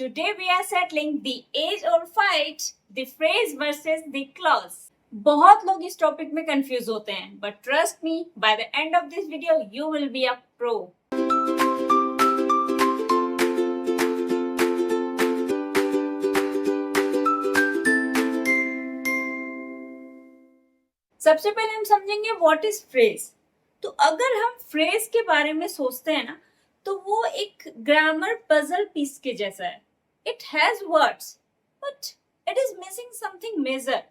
Today we are settling the age-old fight, the phrase versus the clause. बहुत लोग इस topic में confuse होते हैं, but trust me, by the end of this video, you will be a pro. सबसे पहले हम समझेंगे व्हाट इज फ्रेज. तो अगर हम फ्रेज के बारे में सोचते हैं ना, तो वो एक ग्रामर पजल पीस के जैसा है. It has words but it is missing something major.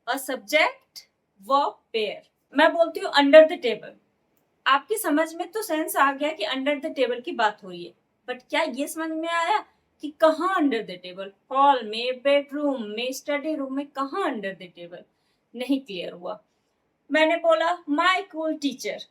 A subject verb pair. मैं बोलती हूँ अंडर द टेबल. आपकी समझ में तो सेंस आ गया कि अंडर द टेबल की बात हो रही है, बट क्या ये समझ में आया कि कहाँ अंडर द टेबल? हॉल में, बेडरूम में, स्टडी रूम में, कहाँ अंडर द टेबल? नहीं क्लियर हुआ. मैंने बोला माय कूल टीचर.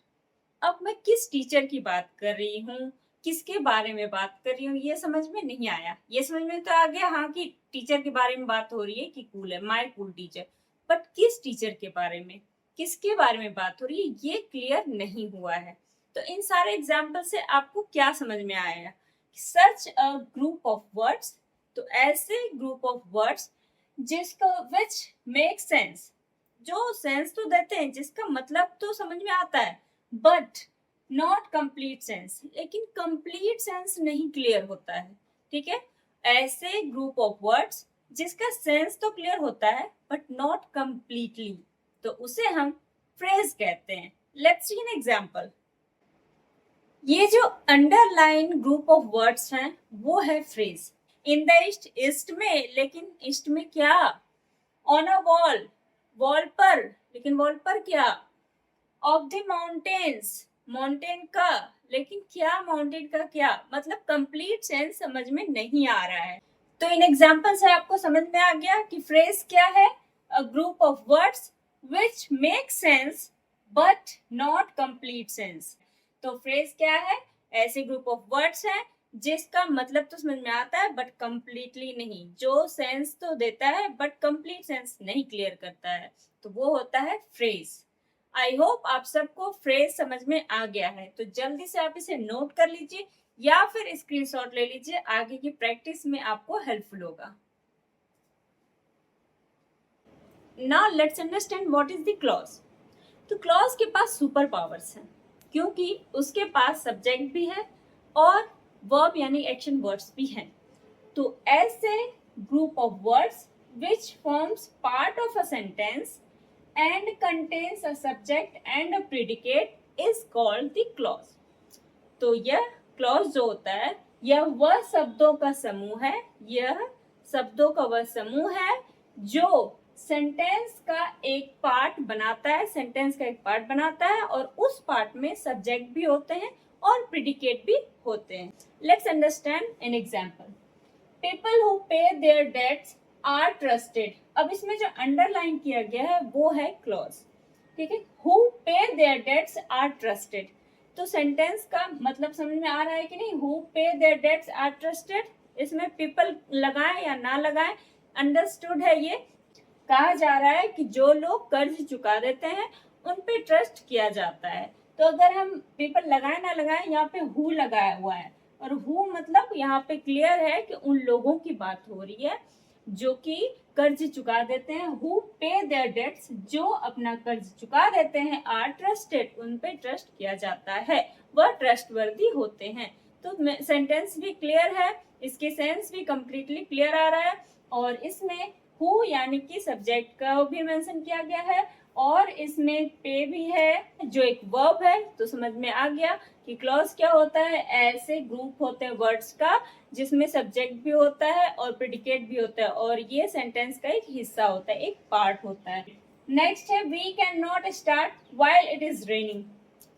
अब मैं किस टीचर की बात कर रही हूँ, किसके बारे में बात कर रही हूँ, ये समझ में नहीं आया. ये समझ में तो आ गया हाँ कि टीचर के बारे में बात हो रही है कि कूल है, माय कूल टीचर. बट किस टीचर के बारे में, किसके बारे में बात हो रही है, ये क्लियर नहीं हुआ है. तो इन सारे एग्जाम्पल से आपको क्या समझ में आया? सच अ ग्रुप ऑफ वर्ड्स. तो ऐसे ग्रुप ऑफ वर्ड्स जिसका विच मेक सेंस, जो सेंस तो देते हैं, जिसका मतलब तो समझ में आता है, बट नॉट कंप्लीट सेंस. लेकिन कंप्लीट सेंस नहीं क्लियर होता है. ठीक है, ऐसे ग्रुप ऑफ वर्ड्स जिसका सेंस तो क्लियर होता है बट नॉट कंप्लीटली, तो उसे हम फ्रेज कहते हैं. Let's see an example. ये जो अंडरलाइन ग्रुप ऑफ वर्ड्स हैं वो है phrase. In the east, east में, लेकिन ईस्ट में क्या? ऑन अ वॉल, वॉल पर, लेकिन वॉल पर क्या? ऑफ द माउंटेन्स, माउंटेन का, लेकिन क्या माउंटेन का क्या? मतलब कंप्लीट सेंस समझ में नहीं आ रहा है. तो इन एग्जांपल से आपको समझ में आ गया कि फ्रेज क्या है? A group of words which make sense but not complete sense. तो फ्रेज क्या है? ऐसे ग्रुप ऑफ वर्ड्स हैं जिसका मतलब तो समझ में आता है बट कंप्लीटली नहीं, जो सेंस तो देता है बट कंप्लीट सेंस नहीं क्लियर करता है, तो वो होता है फ्रेज. आई होप आप सबको फ्रेज समझ में आ गया है. तो जल्दी से आप इसे नोट कर लीजिए या फिर स्क्रीनशॉट ले लीजिए, आगे की प्रैक्टिस में आपको हेल्पफुल होगा. Now let's understand what is the clause. तो क्लॉज के पास सुपर पावर्स हैं, क्योंकि उसके पास सब्जेक्ट भी है और वर्ब यानी एक्शन वर्ड्स भी हैं. तो ऐसे group of words which forms part of a sentence and contains a subject and a predicate is called the clause. तो यह क्लॉज जो होता है, यह वह शब्दों का समूह है, यह शब्दों का वह समूह है जो सेंटेंस का एक पार्ट बनाता है, सेंटेंस का एक पार्ट बनाता है, और उस पार्ट में सब्जेक्ट भी होते हैं और प्रिडिकेट भी होते हैं. Let's understand an example. People who pay their debts are trusted. अब इसमें जो अंडरलाइन किया गया है वो है क्लॉज. ठीक है, who pay their debts are trusted. तो सेंटेंस का मतलब समझ में आ रहा है कि नहीं? Who pay their debts are trusted, इसमें पीपल लगाएं या ना लगाएं, अंडरस्टूड है. ये कहा जा रहा है कि जो लोग कर्ज चुका देते हैं उन पे ट्रस्ट किया जाता है. तो अगर हम पीपल लगाए ना लगाए, यहाँ पे हु लगाया हुआ है, और हु मतलब यहाँ पे क्लियर है कि उन लोगों की बात हो रही है जो कि कर्ज चुका देते हैं. हु पे देयर डेट्स, जो अपना कर्ज चुका देते हैं, आर ट्रस्टेड, उन पे ट्रस्ट किया जाता है, वह ट्रस्टवर्दी होते हैं. तो सेंटेंस भी क्लियर है, इसके सेंस भी कंप्लीटली क्लियर आ रहा है, और इसमें हु यानी कि सब्जेक्ट का भी मेंशन किया गया है, और इसमें पे भी है जो एक वर्ब है. तो समझ में आ गया कि क्लॉज क्या होता है? ऐसे ग्रुप होते हैं वर्ड्स का जिसमें सब्जेक्ट भी होता है और प्रेडिकेट भी होता है, और ये सेंटेंस का एक हिस्सा होता है, एक पार्ट होता है. नेक्स्ट है we can not start while it is raining.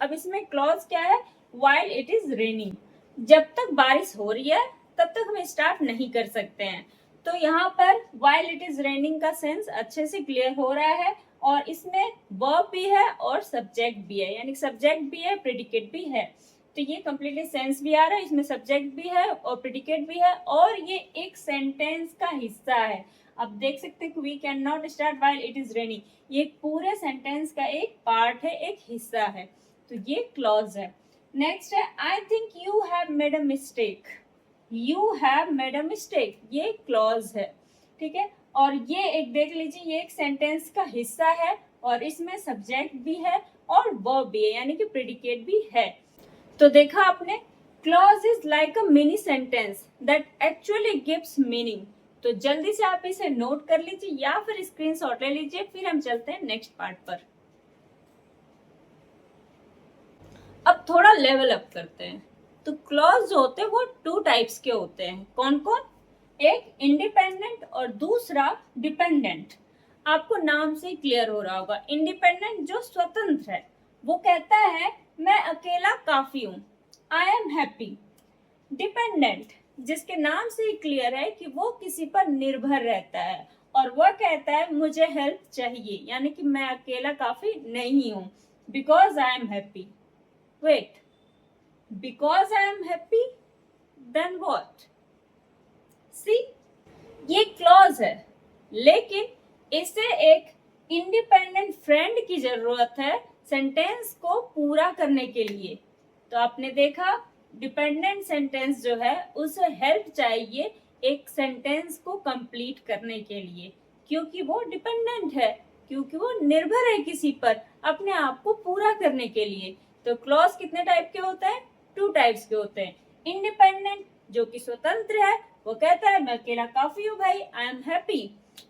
अब इसमें क्लॉज क्या है? While it is raining. जब तक बारिश हो रही है तब तक हम स्टार्ट नहीं कर सकते हैं. तो यहाँ पर व्हाइल इट इज रेनिंग का सेंस अच्छे से क्लियर हो रहा है, और इसमें वर्ब भी है और सब्जेक्ट भी है, यानी सब्जेक्ट भी है, प्रेडिकेट भी है. तो ये कंप्लीटली सेंस भी आ रहा है, इसमें सब्जेक्ट भी है और प्रेडिकेट भी है, और ये एक सेंटेंस का हिस्सा है. अब देख सकते हैं we can not start while it is raining, ये पूरे सेंटेंस का एक पार्ट है, एक हिस्सा है. तो ये क्लॉज है. नेक्स्ट है I think you have made a mistake. You have made a mistake, ये क्लॉज है, ठीक है। और ये एक देख लीजिए, ये एक सेंटेंस का हिस्सा है और इसमें सब्जेक्ट भी है और वर्ब भी है, यानी कि प्रेडिकेट भी है। तो देखा आपने, clause is like a mini sentence that actually gives meaning. तो जल्दी से आप इसे नोट कर लीजिए या फिर स्क्रीनशॉट ले लीजिए, फिर हम चलते हैं नेक्स्ट पार्ट पर। अब थोड़ा लेवल अप करते हैं। तो क्लॉज जो होते हैं वो टू टाइप्स के होते हैं। कौन कौन? एक इंडिपेंडेंट और दूसरा डिपेंडेंट। आपको नाम से क्लियर हो रहा होगा। इंडिपेंडेंट जो स्वतंत्र है, वो कहता है मैं अकेला काफी हूं, आई एम हैप्पी। डिपेंडेंट जिसके नाम से ही क्लियर है कि वो किसी पर निर्भर रहता है और वह कहता है मुझे हेल्प चाहिए, यानी कि मैं अकेला काफी नहीं हूं, because I am happy. Wait, because I am happy, then what? See, ये क्लॉज है, लेकिन इसे एक इंडिपेंडेंट फ्रेंड की जरूरत है सेंटेंस को पूरा करने के लिए। तो आपने देखा, डिपेंडेंट सेंटेंस जो है उसे हेल्प चाहिए एक सेंटेंस को कंप्लीट करने के लिए, क्योंकि वो डिपेंडेंट है, क्योंकि वो निर्भर है किसी पर अपने आप को पूरा करने के लिए। तो क्लॉज कितने टाइप के होते हैं? टू टाइप्स के होते हैं। इंडिपेंडेंट जो कि स्वतंत्र है, वो कहता है मैं अकेला काफी हूँ भाई, आई एम हैप्पी।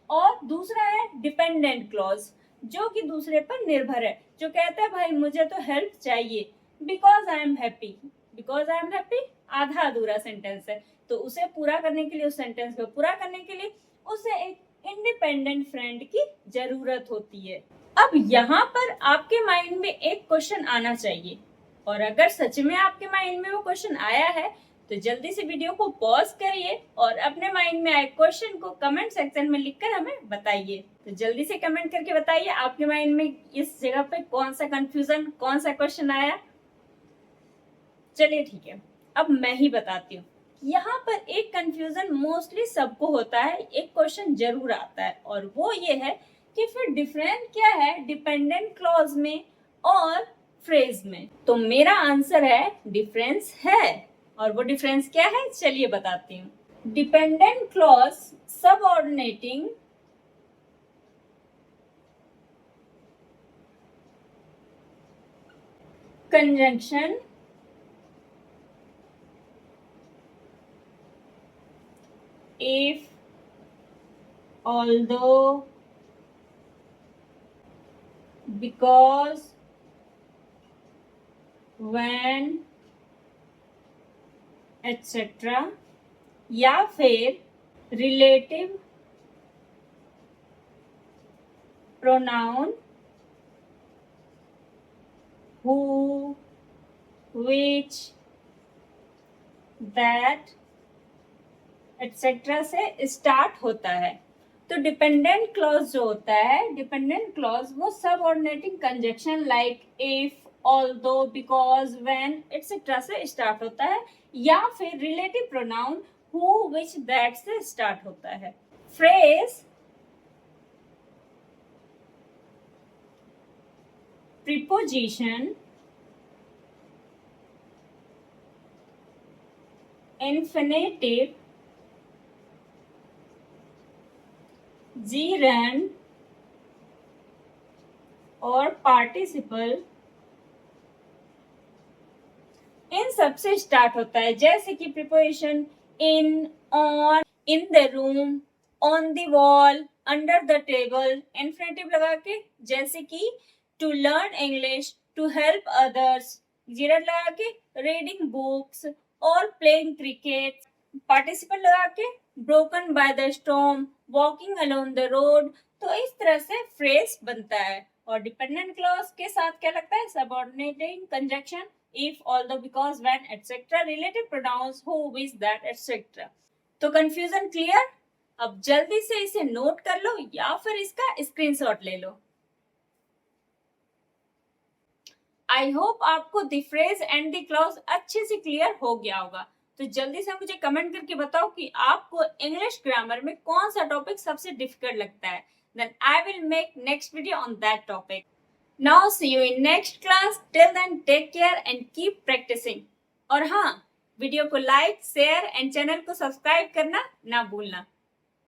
और दूसरा है डिपेंडेंट क्लॉज, जो कि दूसरे पर निर्भर है, जो कहता है भाई मुझे तो हेल्प चाहिए, because I am happy. Because I am happy आधा अधूरा सेंटेंस है, तो उसे पूरा करने के लिए, उस सेंटेंस को पूरा करने के लिए उसे एक इंडिपेंडेंट फ्रेंड की जरूरत होती है। अब यहाँ पर आपके माइंड में एक क्वेश्चन आना चाहिए, और अगर सच में आपके माइंड में वो क्वेश्चन आया है तो जल्दी से वीडियो को पॉज करिए और अपने माइंड में आए क्वेश्चन को कमेंट सेक्शन में लिखकर हमें बताइए। तो जल्दी से कमेंट करके बताइए आपके माइंड में इस जगह पे कौन सा कंफ्यूजन, कौन सा क्वेश्चन आया। चलिए ठीक है, अब मैं ही बताती हूँ। यहाँ पर एक कंफ्यूजन मोस्टली सबको होता है, एक क्वेश्चन जरूर आता है, और वो ये है कि फिर डिफरेंस क्या है डिपेंडेंट क्लॉज में और फ्रेज में। तो मेरा आंसर है डिफरेंस है, और वो डिफरेंस क्या है चलिए बताती हूँ। Dependent clause subordinating conjunction if, although, because, when, etc. या फिर relative pronoun who, which, that, etcetera से स्टार्ट होता है। तो डिपेंडेंट क्लॉज जो होता है, डिपेंडेंट क्लॉज वो subordinating conjunction like if, although, because, when etcetera से स्टार्ट होता है, या फिर relative pronoun who, which, that से स्टार्ट होता है। फ्रेज प्रीपोजिशन इन्फिनेटिव जीरन और पार्टिसिपल इन सब से स्टार्ट होता है, जैसे कि preposition in, on, in the room, on the wall, under the table, infinitive लगा के, जैसे कि to learn English, to help others, gerund लगा के रीडिंग बुक्स और प्लेइंग क्रिकेट, पार्टिसिपल लगा के broken by the storm, walking alone the road. तो इस तरह से फ्रेज बनता है। और डिपेंडेंट क्लॉज के साथ क्या लगता है? Subordinating conjunction if, although, because, when, etc. relative pronouns who, which, that, etc. तो कंफ्यूजन क्लियर? अब जल्दी से इसे नोट कर लो या फिर इसका स्क्रीनशॉट ले लो। आई होप आपको the phrase and the clause अच्छे से क्लियर हो गया होगा। तो जल्दी से मुझे कमेंट करके बताओ कि आपको इंग्लिश ग्रामर में कौन सा टॉपिक सबसे डिफिकल्ट लगता है। Then I will make next video on that topic. Now see you in next class. Till then, take care and keep practicing. और हाँ, वीडियो को लाइक शेयर एंड चैनल को सब्सक्राइब करना ना भूलना।